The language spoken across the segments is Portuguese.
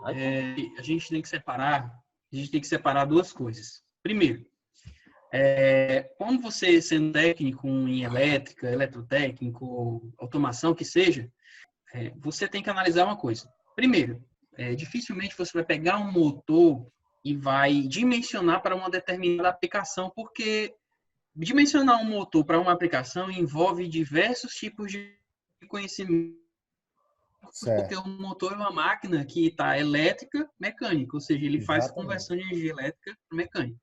A gente tem que separar duas coisas. Primeiro, como você sendo técnico em elétrica, eletrotécnico, automação, que seja, você tem que analisar uma coisa. Primeiro, dificilmente você vai pegar um motor e vai dimensionar para uma determinada aplicação, porque dimensionar um motor para uma aplicação envolve diversos tipos de conhecimento, porque o motor é uma máquina que está elétrica, mecânica, ou seja, ele faz conversão de energia elétrica para mecânica.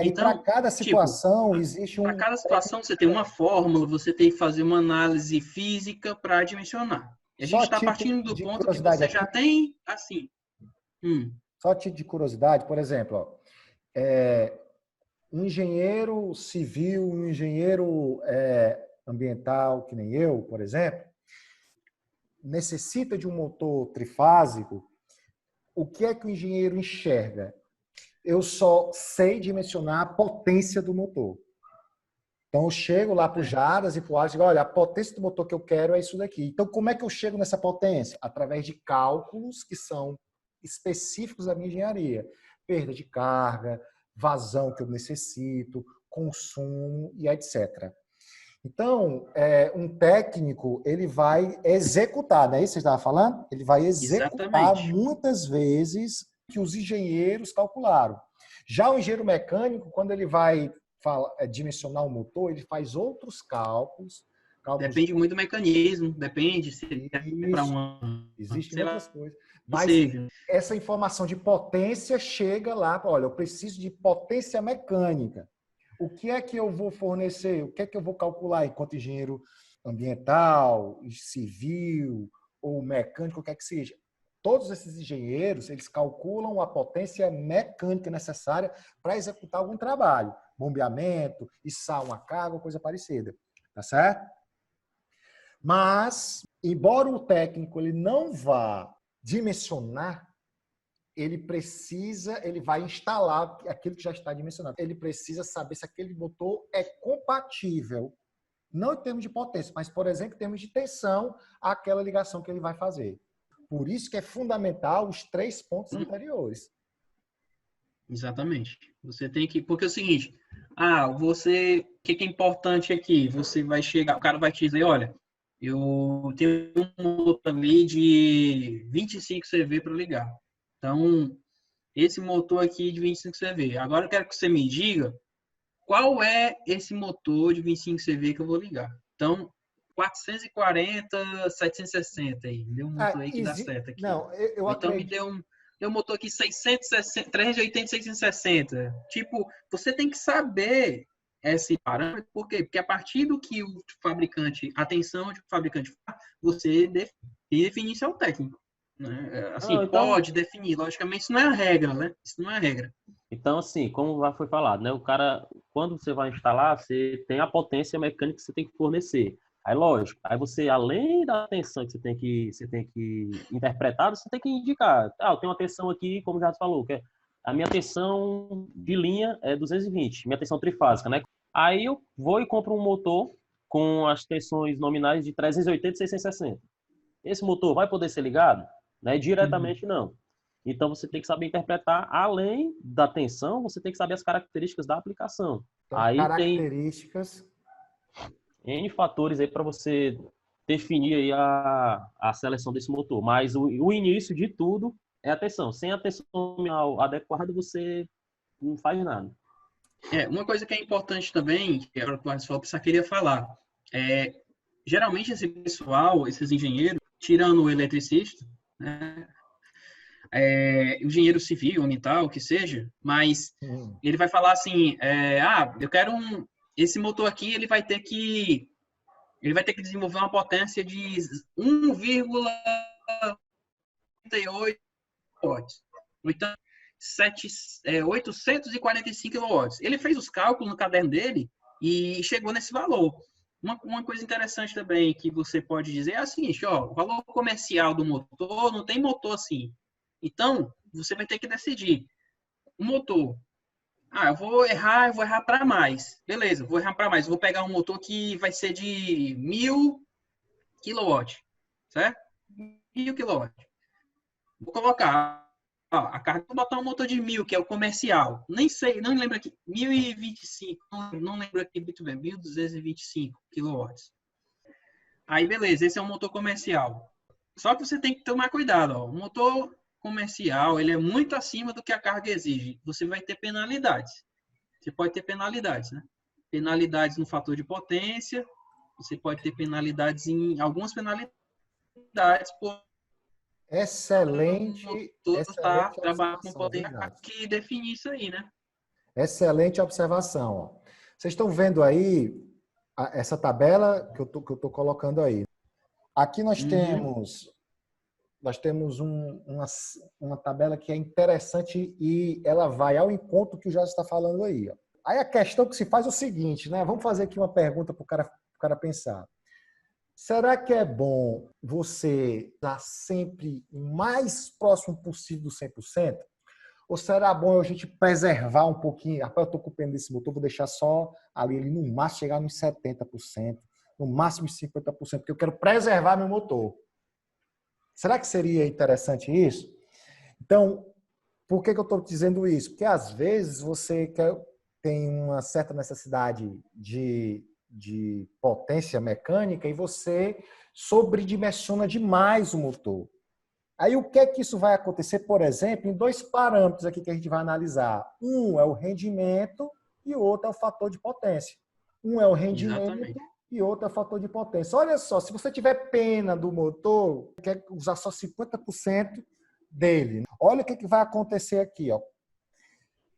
E para cada situação existe para cada situação você tem uma fórmula, você tem que fazer uma análise física para dimensionar. A gente está partindo do ponto que você já tem, assim... Só título de curiosidade, por exemplo, um engenheiro civil, um engenheiro ambiental, que nem eu, por exemplo, necessita de um motor trifásico. O que é que o engenheiro enxerga? Eu só sei dimensionar a potência do motor. Então, eu chego lá para o Jaras e para o Alex e digo, olha, a potência do motor que eu quero é isso daqui. Então, como é que eu chego nessa potência? Através de cálculos que são específicos da minha engenharia. Perda de carga, vazão que eu necessito, consumo e etc. Então, um técnico, ele vai executar, não é isso que você estava falando? Ele vai executar muitas vezes que os engenheiros calcularam. Já o engenheiro mecânico, quando ele vai dimensionar o motor, ele faz outros cálculos. Depende muito do mecanismo, depende se é para uma... Existem outras coisas. Mas essa informação de potência chega lá, olha, eu preciso de potência mecânica. O que é que eu vou fornecer? O que é que eu vou calcular enquanto engenheiro ambiental, civil ou mecânico, o que é que seja? Todos esses engenheiros, eles calculam a potência mecânica necessária para executar algum trabalho. Bombeamento, içar uma carga, coisa parecida. Tá certo? Mas, embora o técnico ele não vá dimensionar, ele vai instalar aquilo que já está dimensionado. Ele precisa saber se aquele motor é compatível, não em termos de potência, mas, por exemplo, em termos de tensão, àquela ligação que ele vai fazer. Por isso que é fundamental os 3 pontos anteriores. Exatamente. Você tem que... Porque é o seguinte, o que é importante aqui? Você vai chegar, o cara vai te dizer, olha, eu tenho um motor ali de 25 CV para ligar. Então, esse motor aqui de 25 CV. Agora eu quero que você me diga qual é esse motor de 25 CV que eu vou ligar. Então, 440, 760 aí. Deu um motor aí que dá certo aqui. Não, então, me deu um motor aqui 660, 380, 660. Tipo, você tem que saber esse parâmetro. Por quê? Porque a partir do que o fabricante, atenção de o fabricante faz, você define isso ao técnico. Né? Assim, então, pode definir. Logicamente, isso não é a regra, né? Isso não é a regra. Então, assim, como já foi falado, né? O cara, quando você vai instalar, você tem a potência mecânica que você tem que fornecer. Aí, lógico, aí você, além da tensão que você tem que interpretar, você tem que indicar. Eu tenho uma tensão aqui, como já falou, que a minha tensão de linha é 220, minha tensão trifásica, né? Aí eu vou e compro um motor com as tensões nominais de 380 e 660. Esse motor vai poder ser ligado? Né? Diretamente não. Então, você tem que saber interpretar, além da tensão, você tem que saber as características da aplicação. Então, aí características... tem N fatores aí para você definir aí a seleção desse motor. Mas o início de tudo é a tensão. Sem a tensão nominal adequada, você não faz nada. Uma coisa que é importante também, que era o que o pessoal queria falar, geralmente esse pessoal, esses engenheiros, tirando o eletricista, né, o engenheiro civil, ambiental, o que seja, mas ele vai falar assim, eu quero esse motor aqui, ele vai ter que desenvolver uma potência de 1,38 watts. Então, 845 kW. Ele fez os cálculos no caderno dele e chegou nesse valor. Uma coisa interessante também que você pode dizer é a seguinte, o valor comercial do motor, não tem motor assim. Então, você vai ter que decidir. O motor, eu vou errar para mais. Beleza, vou errar para mais. Vou pegar um motor que vai ser de 1000 kW, certo? 1000 kW. Vou colocar ó, a carga, vou botar um motor de 1000, que é o comercial. Nem sei, não lembro aqui. 1025, não lembro aqui muito bem. 1225 quilowatts. Aí, beleza, esse é um motor comercial. Só que você tem que tomar cuidado, ó. O motor comercial, ele é muito acima do que a carga exige. Você vai ter penalidades. Você pode ter penalidades, né? Penalidades no fator de potência. Você pode ter penalidades em algumas penalidades por Excelente, tá excelente trabalhando com observação, poder viu, Jadson? que definir isso aí, né? Excelente observação. Ó. Vocês estão vendo aí essa tabela que eu tô colocando aí. Aqui nós temos uma tabela que é interessante e ela vai ao encontro que o Jorge está falando aí. Ó. Aí a questão que se faz é o seguinte, né? Vamos fazer aqui uma pergunta para o cara pensar. Será que é bom você estar sempre o mais próximo possível do 100%? Ou será bom a gente preservar um pouquinho? Rapaz, eu estou com pena desse motor, vou deixar só ali no máximo chegar nos 70%, no máximo 50%, porque eu quero preservar meu motor. Será que seria interessante isso? Então, por que eu estou dizendo isso? Porque às vezes você tem uma certa necessidade de potência mecânica e você sobredimensiona demais o motor. Aí o que é que isso vai acontecer, por exemplo, em dois parâmetros aqui que a gente vai analisar. Um é o rendimento e o outro é o fator de potência. Um é o rendimento Exatamente. e outro é o fator de potência. Olha só, se você tiver pena do motor, quer usar só 50% dele. Olha o que vai acontecer aqui, ó.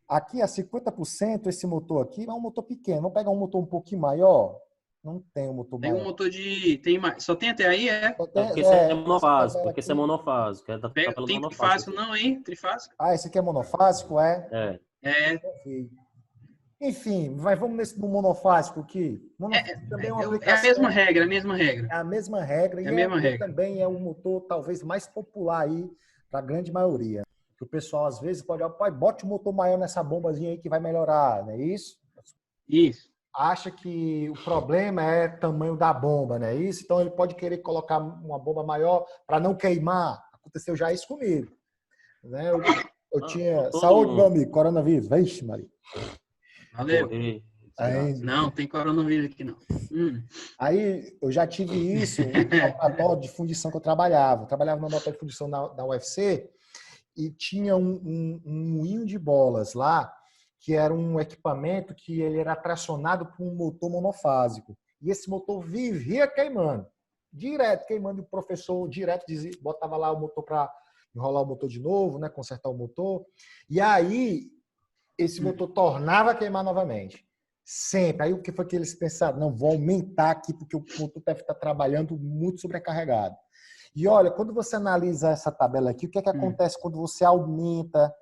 Aqui, a 50%, esse motor aqui é um motor pequeno. Vamos pegar um motor um pouquinho maior? Não tem um motor Tem um maior. motor de. Só tem até aí, é? Só É tem, porque esse é essa monofásico, tabela porque esse é aqui. monofásico, é da tabela Tem monofásica. trifásico, não, hein? Trifásico? Ah, esse aqui é monofásico, é? É. É. Ok. Enfim, vamos nesse do monofásico aqui. Monofásico também é uma É a mesma aplicação, regra, a mesma regra. é a mesma regra É a e mesma ele regra. também é o motor talvez mais popular aí para a grande maioria. Que o pessoal às vezes pode, pai, bote um motor maior nessa bombazinha aí que vai melhorar, não é isso? Isso. Acha que o problema é o tamanho da bomba, não é isso? Então ele pode querer colocar uma bomba maior para não queimar. Aconteceu já isso comigo. Né? Eu tinha. Todo Saúde, meu mundo amigo, coronavírus. Vixe, Maria. Valeu. correr, desgraça. Ainda. Não, tem coronavírus aqui, não. Aí eu já tive isso no laboratório de fundição que eu trabalhava. Eu trabalhava no laboratório de fundição da UFC e tinha um moinho de bolas lá, que era um equipamento que ele era tracionado por um motor monofásico. E esse motor vivia queimando. Direto queimando. O professor direto dizia, botava lá o motor para enrolar o motor de novo, né, consertar o motor. E aí esse motor tornava a queimar novamente. Sempre. Aí o que foi que eles pensaram? Não, vou aumentar aqui porque o motor deve estar trabalhando muito sobrecarregado. E olha, quando você analisa essa tabela aqui, o que é que acontece quando você aumenta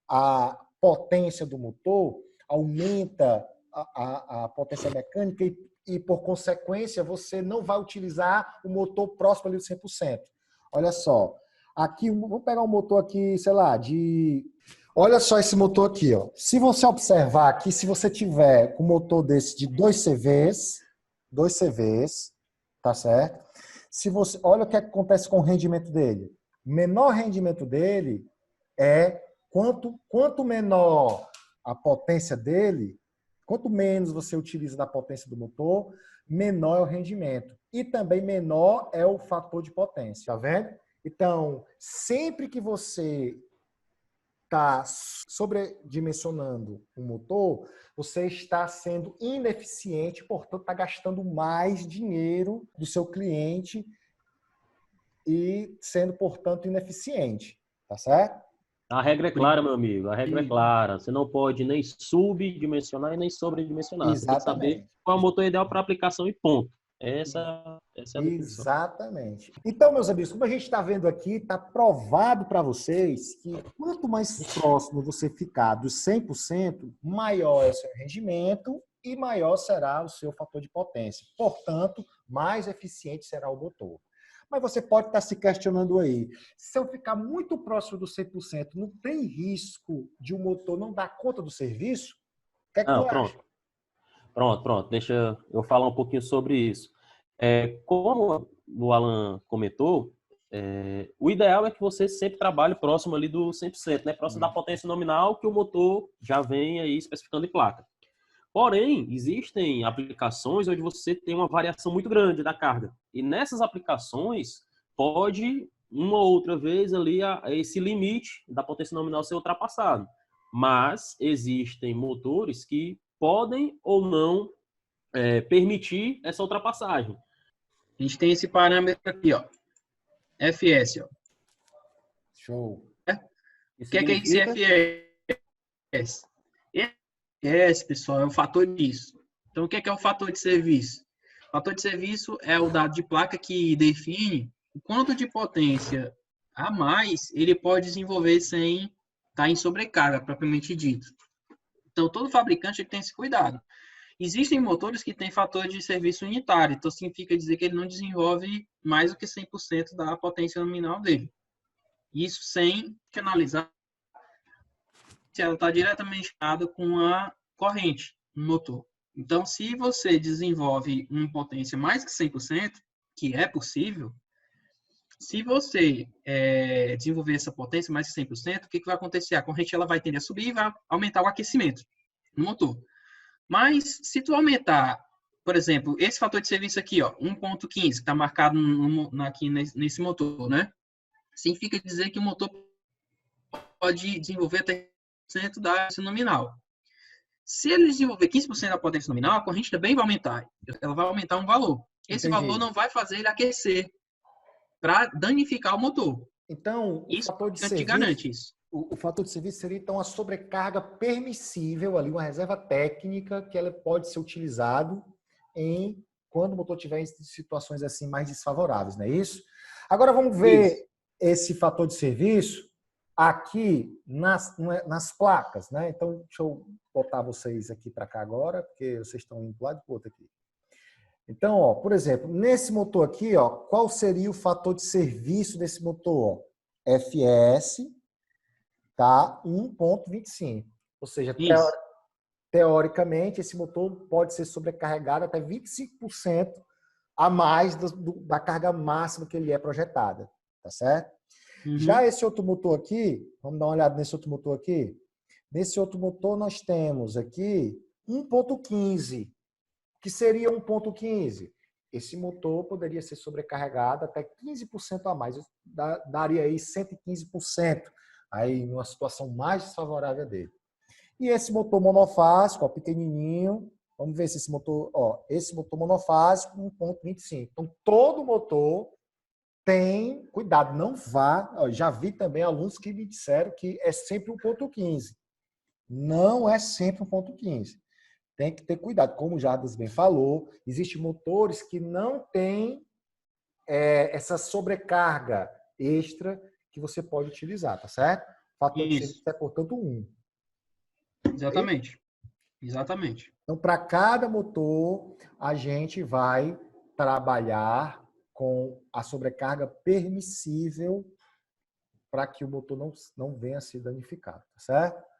a potência do motor, aumenta a potência mecânica e, por consequência, você não vai utilizar o motor próximo ali de 100%. Olha só, aqui, vamos pegar um motor aqui, sei lá, Olha só esse motor aqui, ó. Se você observar aqui, se você tiver um motor desse de 2 CVs, tá certo? Se você, olha o que acontece com o rendimento dele. O menor rendimento dele é quanto menor a potência dele, quanto menos você utiliza da potência do motor, menor é o rendimento. E também menor é o fator de potência, tá vendo? Então, sempre que você está sobredimensionando o motor, você está sendo ineficiente, portanto, está gastando mais dinheiro do seu cliente e sendo, portanto, ineficiente. Tá certo? A regra é clara, meu amigo. A regra é clara. Você não pode nem subdimensionar e nem sobredimensionar. Você tem que saber Exatamente. qual é o motor ideal para aplicação e ponto. Essa é a definição. Exatamente. Então, meus amigos, como a gente está vendo aqui, está provado para vocês que quanto mais próximo você ficar dos 100%, maior é o seu rendimento e maior será o seu fator de potência. Portanto, mais eficiente será o motor. Mas você pode estar se questionando aí, se eu ficar muito próximo do 100%, não tem risco de o motor não dar conta do serviço? O que é que tu acha? Pronto. Deixa eu falar um pouquinho sobre isso. Como o Alan comentou, O ideal é que você sempre trabalhe próximo ali do 100%, né? Próximo da potência nominal que o motor já vem aí especificando em placa. Porém, existem aplicações onde você tem uma variação muito grande da carga. E nessas aplicações, pode, uma ou outra vez, ali, esse limite da potência nominal ser ultrapassado. Mas existem motores que podem ou não permitir essa ultrapassagem. A gente tem esse parâmetro aqui, ó. FS, ó. Show. O que é esse FS? FS, pessoal, é o fator disso. Então, o que é o fator de serviço? O fator de serviço é o dado de placa que define o quanto de potência a mais ele pode desenvolver sem estar em sobrecarga, propriamente dito. Então, todo fabricante tem esse cuidado. Existem motores que têm fator de serviço unitário, então significa dizer que ele não desenvolve mais do que 100% da potência nominal dele. Isso sem analisar se ela está diretamente ligada com a corrente no motor. Então, se você desenvolve uma potência mais que 100%, que é possível, se você desenvolver essa potência mais que 100%, o que vai acontecer? A corrente ela vai tender a subir e vai aumentar o aquecimento no motor. Mas, se tu aumentar, por exemplo, esse fator de serviço aqui, ó, 1.15, que está marcado aqui nesse motor, né? Significa dizer que o motor pode desenvolver até 15% da potência nominal. Se ele desenvolver 15% da potência nominal, a corrente também vai aumentar. Ela vai aumentar um valor. Esse valor não vai fazer ele aquecer para danificar o motor. Então, o fator de serviço, garante isso. O fator de serviço seria, então, a sobrecarga permissível, ali, uma reserva técnica que ela pode ser utilizado quando o motor estiver em situações assim mais desfavoráveis, não é isso? Agora vamos ver esse fator de serviço aqui nas placas, né? Então, deixa eu botar vocês aqui para cá agora, porque vocês estão indo para o lado e para o outro aqui. Então, ó, por exemplo, nesse motor aqui, ó, qual seria o fator de serviço desse motor? Ó? FS, tá? 1.25. Ou seja, teoricamente, esse motor pode ser sobrecarregado até 25% a mais da carga máxima que ele é projetada, tá certo? Uhum. Já esse outro motor aqui, vamos dar uma olhada nesse outro motor aqui. Nesse outro motor nós temos aqui 1.15. Que seria 1.15? Esse motor poderia ser sobrecarregado até 15% a mais, daria aí 115%, aí numa situação mais desfavorável dele. E esse motor monofásico, ó, pequenininho, vamos ver se esse motor, ó, esse motor monofásico, 1.25. Então, todo motor tem, cuidado, não vá, ó, já vi também alunos que me disseram que é sempre 1.15. Não é sempre 1.15. Tem que ter cuidado, como o Jardas bem falou, existem motores que não têm essa sobrecarga extra que você pode utilizar, tá certo? O fator de serviço é, portanto, 1. Exatamente. Exatamente. Então, para cada motor, a gente vai trabalhar com a sobrecarga permissível para que o motor não venha a ser danificado, tá certo?